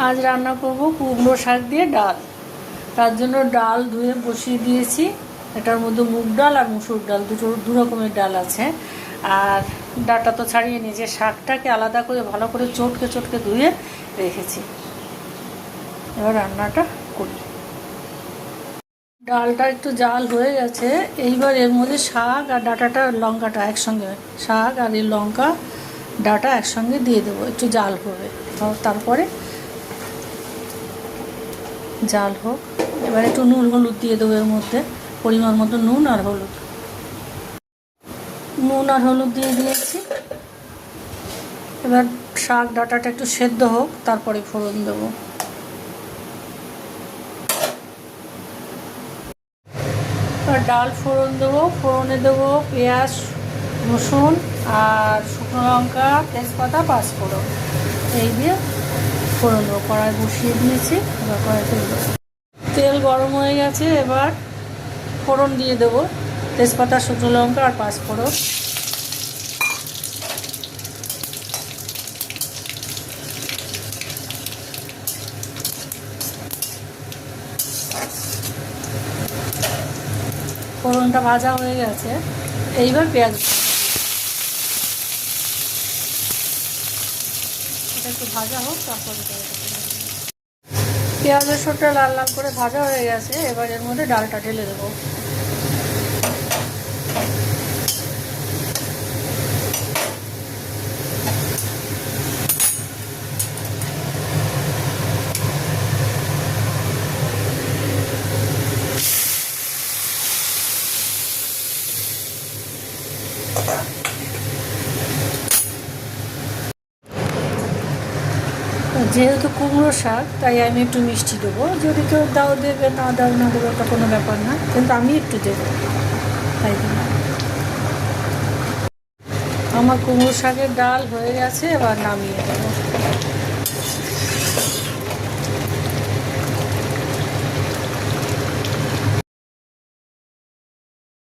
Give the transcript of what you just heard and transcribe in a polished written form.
আজ রান্না করব কুমড়ো শাক দিয়ে ডাল। তার জন্য ডাল ধুয়ে বসিয়ে দিয়েছি। এটার মধ্যে মুগ ডাল আর মুসুর ডাল দু রকমের ডাল আছে। আর ডালটা তো ছাড়িয়ে নিয়েছি, শাকটাকে আলাদা করে ভালো করে চটকে চটকে ধুয়ে রেখেছি। এবার রান্নাটা করি। ডালটা একটু জাল হয়ে গেছে। এইবার এর মধ্যে শাক আর ডাঁটাটা লঙ্কাটা একসঙ্গে, শাক আর এই লঙ্কা ডাঁটা একসঙ্গে দিয়ে দেবো, একটু জাল হবে। তারপরে জাল হোক। এবার একটু নুন হলুদ দিয়ে দেবো এর মধ্যে, পরিমাণ মতো নুন আর হলুদ দিয়ে দিয়েছি। এবার শাক ডাঁটাটা একটু সেদ্ধ হোক, তারপরে ফোড়ন দেবো। এবার ডাল ফোড়ন দেবো। ফোড়নে দেবো পেঁয়াজ, রসুন আর শুকনো লঙ্কা, তেজপাতা, পাঁচফোড়ন। এই দিয়ে ফোড়ন দেবো। কড়াই বসিয়ে দিয়েছি, এবার কড়াইতে দেবো। তেল গরম হয়ে গেছে, এবার ফোড়ন দিয়ে দেবো তেজপাতা, শুকনো লঙ্কা আর পাঁচফোড়ন। ফোড়নটা ভাজা হয়ে গেছে, এইবার পেঁয়াজ এটা একটু ভাজা হোক, তারপরে পেঁয়াজের শোটা লাল লাল করে ভাজা হয়ে গেছে। এবার এর মধ্যে ডালটা ঢেলে দেবো। যেহেতু কুমড়ো শাক, তাই আমি একটু মিষ্টি দেবো। যদি কেউ দাও দেবে, না দাও না দেবে, ওটা কোনো ব্যাপার না, কিন্তু আমি একটু দেবো, তাই দিন। আমার কুমড়ো শাকের ডাল হয়ে গেছে, এবার নামিয়ে দেবো।